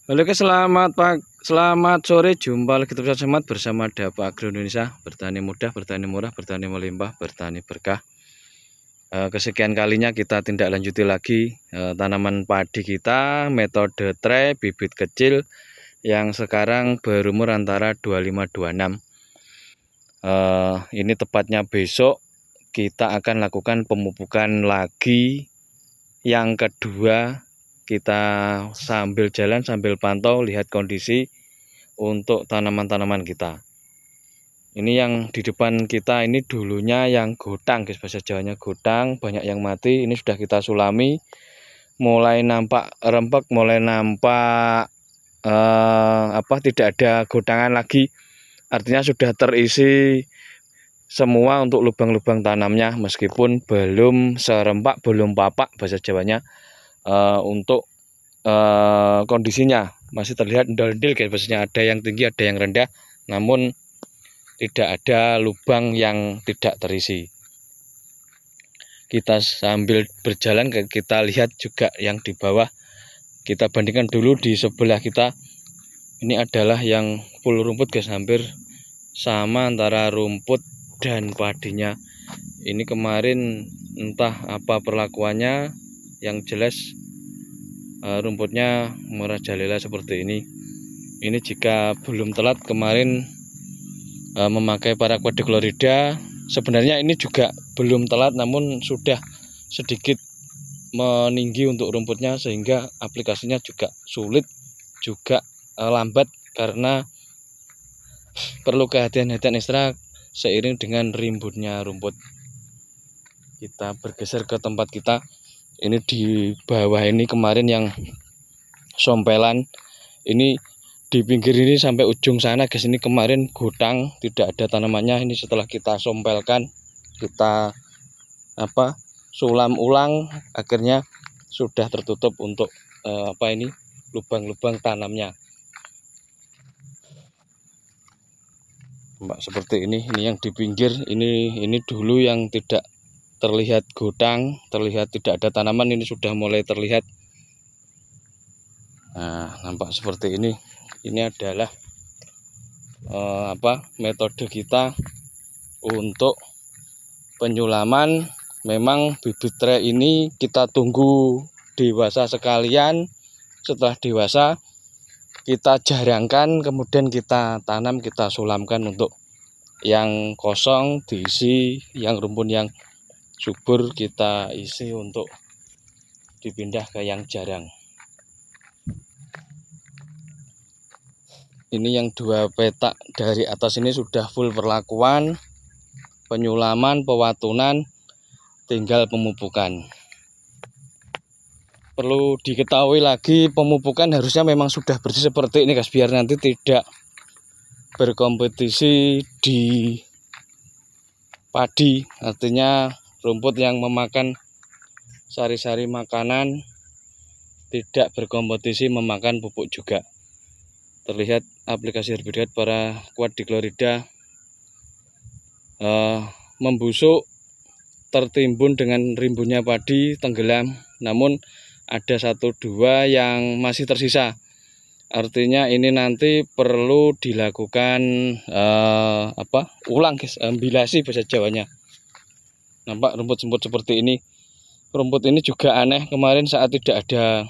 Halo guys, selamat sore. Jumpa lagi terus bersama Dapa Agro Indonesia. Bertani mudah, bertani murah, bertani melimpah, bertani berkah. Kesekian kalinya kita tindak lanjuti lagi tanaman padi kita, metode tray bibit kecil yang sekarang berumur antara 25-26. Ini tepatnya besok kita akan lakukan pemupukan lagi yang kedua. Kita sambil jalan sambil pantau lihat kondisi untuk tanaman-tanaman kita. Ini yang di depan kita ini dulunya yang godang guys, bahasa Jawanya godang, banyak yang mati. Ini sudah kita sulami, mulai nampak rempek, mulai nampak tidak ada godangan lagi. Artinya sudah terisi semua untuk lubang-lubang tanamnya, meskipun belum serempak, belum papak bahasa Jawanya. Untuk kondisinya masih terlihat ndel-ndel guys, biasanya ada yang tinggi ada yang rendah, namun tidak ada lubang yang tidak terisi. Kita sambil berjalan kita lihat juga yang di bawah, kita bandingkan dulu di sebelah kita. Ini adalah yang full rumput guys, hampir sama antara rumput dan padinya. Ini kemarin entah apa perlakuannya, yang jelas rumputnya merajalela seperti ini. Ini jika belum telat kemarin memakai Paraquat Dichlorida, sebenarnya ini juga belum telat, namun sudah sedikit meninggi untuk rumputnya, sehingga aplikasinya juga sulit, juga lambat karena perlu kehati-hatian ekstra seiring dengan rimbunnya rumput. Kita bergeser ke tempat kita. Ini di bawah ini kemarin yang sompelan, ini di pinggir ini sampai ujung sana guys, ini kemarin godang tidak ada tanamannya. Ini setelah kita sompelkan, kita sulam ulang, akhirnya sudah tertutup untuk lubang-lubang tanamnya. Mbak, seperti ini yang di pinggir ini dulu yang tidak terlihat godang, terlihat tidak ada tanaman, ini sudah mulai terlihat. Nah, nampak seperti ini. Ini adalah metode kita untuk penyulaman. Memang bibit tray ini kita tunggu dewasa sekalian. Setelah dewasa kita jarangkan, kemudian kita tanam, kita sulamkan untuk yang kosong diisi, yang rumpun yang subur kita isi untuk dipindah ke yang jarang. Ini yang dua petak dari atas ini sudah full perlakuan, penyulaman, pewatunan, tinggal pemupukan. Perlu diketahui lagi, pemupukan harusnya memang sudah bersih seperti ini guys, biar nanti tidak berkompetisi di padi. Artinya rumput yang memakan sari-sari makanan tidak berkompetisi memakan pupuk juga. Terlihat aplikasi herbisida Paraquat Dichlorida membusuk, tertimbun dengan rimbunnya padi, tenggelam. Namun ada 1-2 yang masih tersisa. Artinya ini nanti perlu dilakukan ulang guys, ambilasi bahasa Jawanya. Nampak rumput semut seperti ini. Rumput ini juga aneh, kemarin saat tidak ada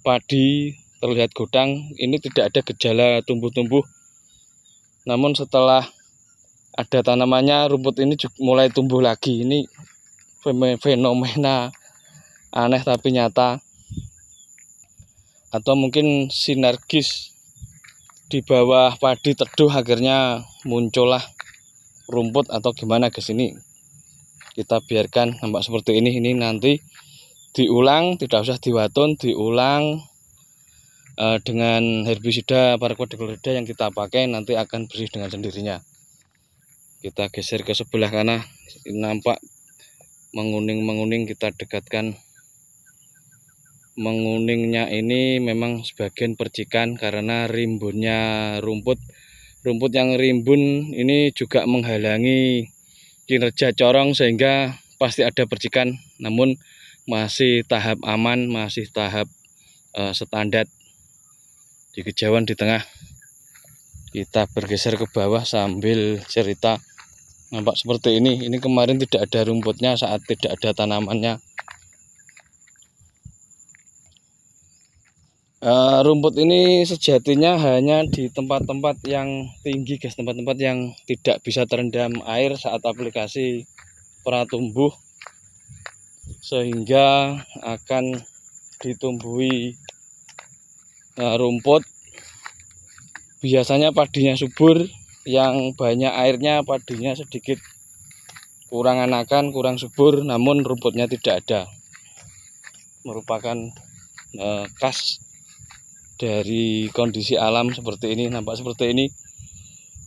padi terlihat godang, ini tidak ada gejala tumbuh-tumbuh. Namun setelah ada tanamannya, rumput ini mulai tumbuh lagi. Ini fenomena aneh tapi nyata. Atau mungkin sinergis di bawah padi teduh, akhirnya muncullah rumput atau gimana guys. Ini kita biarkan nampak seperti ini. Ini nanti diulang, tidak usah diwatun, diulang dengan herbisida Paraquat Dichlorida yang kita pakai, nanti akan bersih dengan sendirinya. Kita geser ke sebelah kanan, nampak menguning-menguning, kita dekatkan. Menguningnya ini memang sebagian percikan karena rimbunnya rumput. Rumput yang rimbun ini juga menghalangi kinerja corong, sehingga pasti ada percikan. Namun masih tahap aman, masih tahap standar. di kejauhan di tengah. Kita bergeser ke bawah sambil cerita. Nampak seperti ini. Ini kemarin tidak ada rumputnya saat tidak ada tanamannya. Rumput ini sejatinya hanya di tempat-tempat yang tinggi, guys, tempat-tempat yang tidak bisa terendam air saat aplikasi pratumbuh, sehingga akan ditumbuhi rumput. Biasanya padinya subur, yang banyak airnya padinya sedikit kurang anakan, kurang subur, namun rumputnya tidak ada. Merupakan khas dari kondisi alam seperti ini. Nampak seperti ini.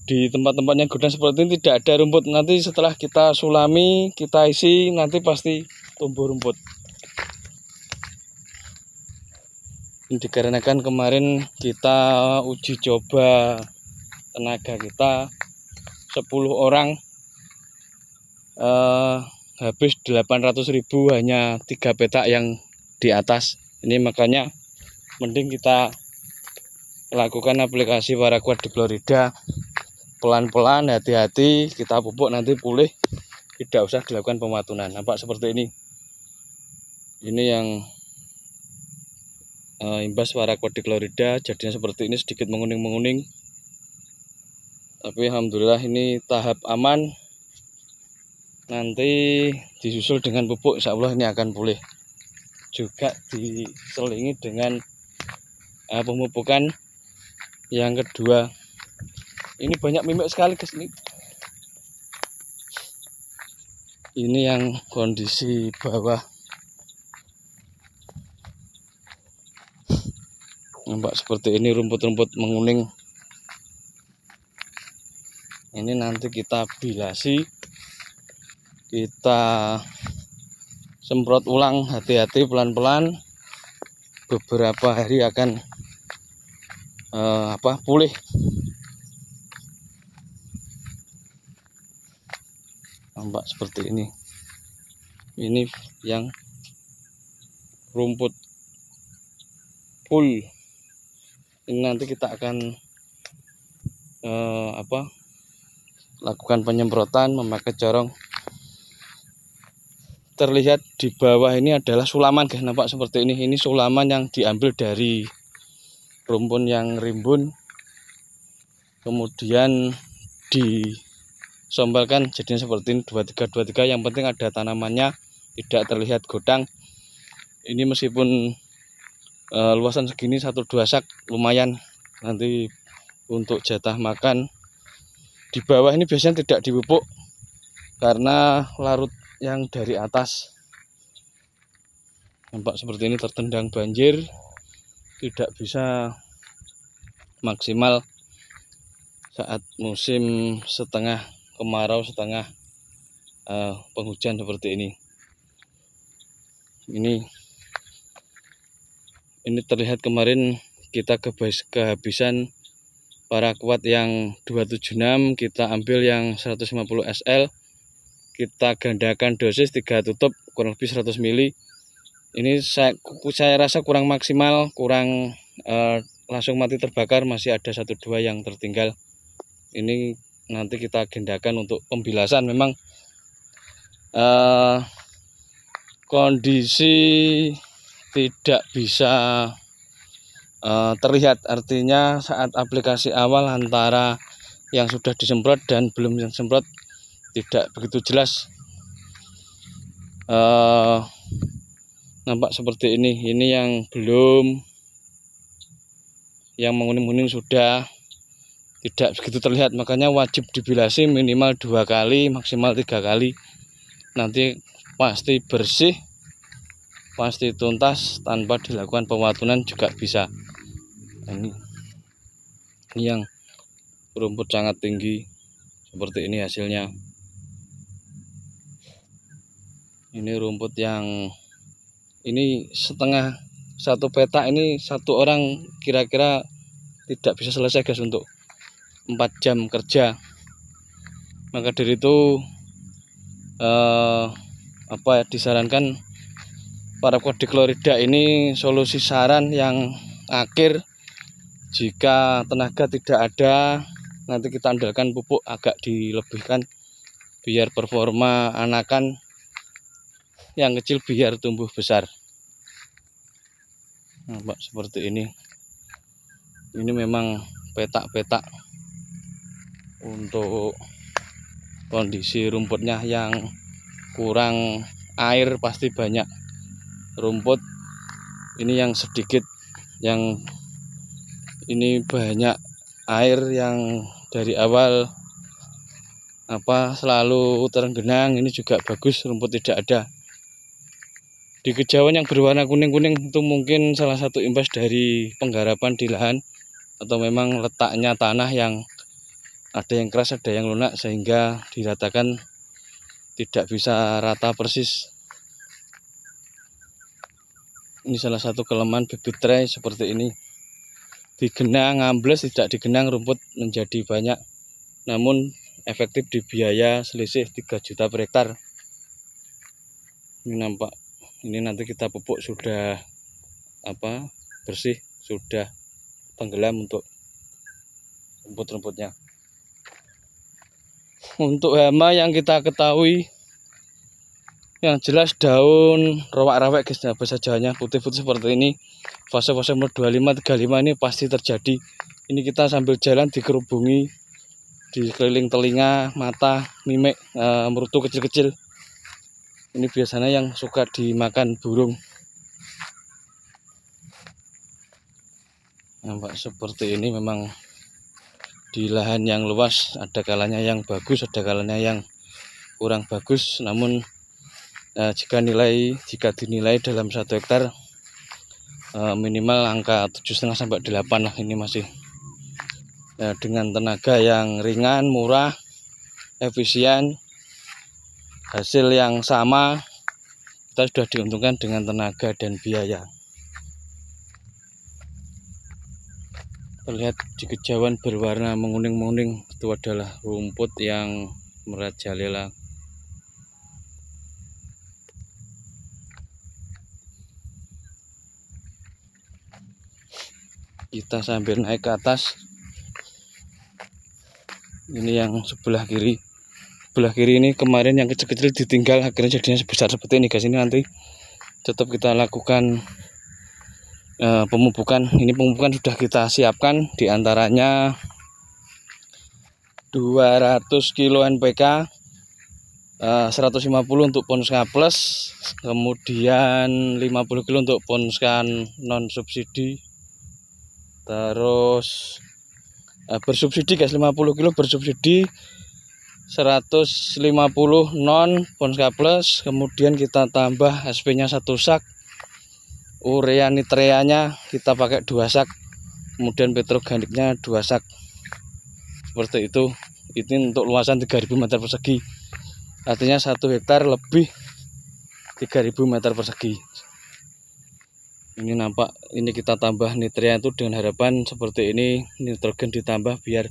Di tempat-tempat yang gudang seperti ini tidak ada rumput. Nanti setelah kita sulami, kita isi, nanti pasti tumbuh rumput. Ini dikarenakan kemarin kita uji coba tenaga kita 10 orang, habis 800.000 hanya 3 petak yang di atas. Ini makanya mending kita lakukan aplikasi Paraquat Diglorida pelan-pelan, hati-hati, kita pupuk nanti pulih, tidak usah dilakukan pematunan. Nampak seperti ini. Ini yang imbas Paraquat Diglorida, jadinya seperti ini, sedikit menguning-menguning. Tapi alhamdulillah ini tahap aman. Nanti disusul dengan pupuk, insya Allah ini akan pulih. Juga diselingi dengan pemupukan yang kedua. Ini banyak mimik sekali, guys. Ini yang kondisi bawah. Nampak seperti ini, rumput-rumput menguning. Ini nanti kita bilasi, kita semprot ulang, hati-hati, pelan-pelan. Beberapa hari akan pulih. Nampak seperti ini. Ini yang rumput full. Ini nanti kita akan lakukan penyemprotan memakai corong. Terlihat di bawah ini adalah sulaman, guys. Nampak seperti ini. Ini sulaman yang diambil dari rumpun yang rimbun, kemudian disombalkan jadinya seperti ini, 23 yang penting ada tanamannya, tidak terlihat godang. Ini meskipun luasan segini 1-2 sak lumayan nanti untuk jatah makan. Di bawah ini biasanya tidak dipupuk karena larut yang dari atas. Nampak seperti ini, tertendang banjir, tidak bisa maksimal saat musim setengah kemarau, setengah penghujan seperti ini. Ini terlihat kemarin kita kehabisan Paraquat yang 276, kita ambil yang 150 SL, kita gandakan dosis 3 tutup kurang lebih 100 ml. Ini saya rasa kurang maksimal, kurang langsung mati terbakar, masih ada 1-2 yang tertinggal. Ini nanti kita agendakan untuk pembilasan. Memang kondisi tidak bisa terlihat, artinya saat aplikasi awal antara yang sudah disemprot dan belum disemprot tidak begitu jelas. Nampak seperti ini. Ini yang belum, yang menguning-uning sudah tidak begitu terlihat, makanya wajib dibilasi minimal 2 kali, maksimal 3 kali. Nanti pasti bersih, pasti tuntas tanpa dilakukan pematunan juga bisa. Ini yang rumput sangat tinggi seperti ini hasilnya. Ini rumput yang ini setengah 1 petak, ini 1 orang kira-kira tidak bisa selesai, guys, untuk 4 jam kerja. Maka dari itu disarankan Paraquat Diglorida ini solusi saran yang akhir Jika tenaga tidak ada, nanti kita andalkan pupuk agak dilebihkan biar performa anakan yang kecil biar tumbuh besar. Nampak seperti ini. Ini memang petak-petak untuk kondisi rumputnya yang kurang air, pasti banyak rumput. Ini yang sedikit, yang ini banyak air, yang dari awal selalu terenggenang. Ini juga bagus, rumput tidak ada. Di kejauhan yang berwarna kuning-kuning itu mungkin salah satu imbas dari penggarapan di lahan, atau memang letaknya tanah yang ada yang keras, ada yang lunak, sehingga diratakan tidak bisa rata persis. Ini salah satu kelemahan bibit tray seperti ini. Digenang ambles, tidak digenang rumput menjadi banyak, namun efektif di biaya selisih 3 juta per hektar. Ini nampak, ini nanti kita pupuk sudah bersih, sudah tenggelam untuk rumput-rumputnya. Untuk hama yang kita ketahui, yang jelas daun rawak-rawak guys, bahasa Jawanya putih-putih seperti ini. Fase-fase umur 25-35 ini pasti terjadi. Ini kita sambil jalan dikerubungi di keliling telinga, mata, mimik, merutu kecil-kecil. Ini biasanya yang suka dimakan burung. Nampak seperti ini. Memang di lahan yang luas ada kalanya yang bagus, ada kalanya yang kurang bagus. Namun jika dinilai dalam 1 hektar minimal angka 7,5 sampai 8 lah. Ini masih dengan tenaga yang ringan, murah, efisien, hasil yang sama, kita sudah diuntungkan dengan tenaga dan biaya. Terlihat di kejauhan berwarna menguning-menguning, itu adalah rumput yang merajalela. Kita sambil naik ke atas. Ini yang sebelah kiri. Sebelah kiri ini kemarin yang kecil-kecil ditinggal, akhirnya jadinya sebesar seperti ini guys. Ini nanti tetap kita lakukan pemupukan. Ini pemupukan sudah kita siapkan, diantaranya 200 kilo NPK, 150 untuk Ponska Plus, kemudian 50 kilo untuk Ponska non subsidi. Terus bersubsidi guys, 50 kilo bersubsidi, 150 non Ponska Plus, kemudian kita tambah SP nya 1 sak, urea nitreanya kita pakai 2 sak, kemudian petroganiknya 2 sak. Seperti itu. Ini untuk luasan 3000 meter persegi, artinya 1 hektar lebih 3000 meter persegi. Ini nampak, ini kita tambah nitrea itu dengan harapan seperti ini, nitrogen ditambah biar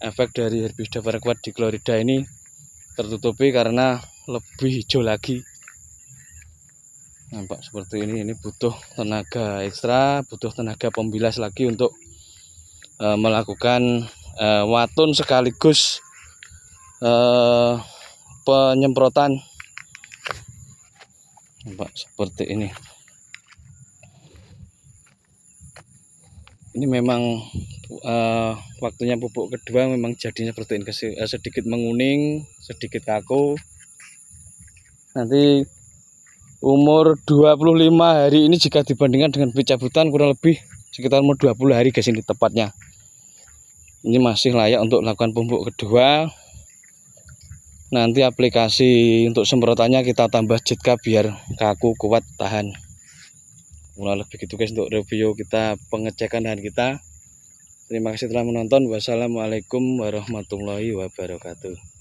efek dari herbisida paraquat diklorida ini tertutupi karena lebih hijau lagi. Nampak seperti ini butuh tenaga ekstra, butuh tenaga pembilas lagi untuk melakukan watun sekaligus penyemprotan. Nampak seperti ini. Ini memang waktunya pupuk kedua memang jadinya seperti ini, sedikit menguning, sedikit kaku. Nanti umur 25 hari ini jika dibandingkan dengan pencabutan kurang lebih sekitar umur 20 hari guys, ini tepatnya. Ini masih layak untuk lakukan pupuk kedua. Nanti aplikasi untuk semprotannya kita tambah jitka biar kaku, kuat, tahan. Mulai begitu guys untuk review kita, pengecekan lahan kita. Terima kasih telah menonton. Wassalamualaikum warahmatullahi wabarakatuh.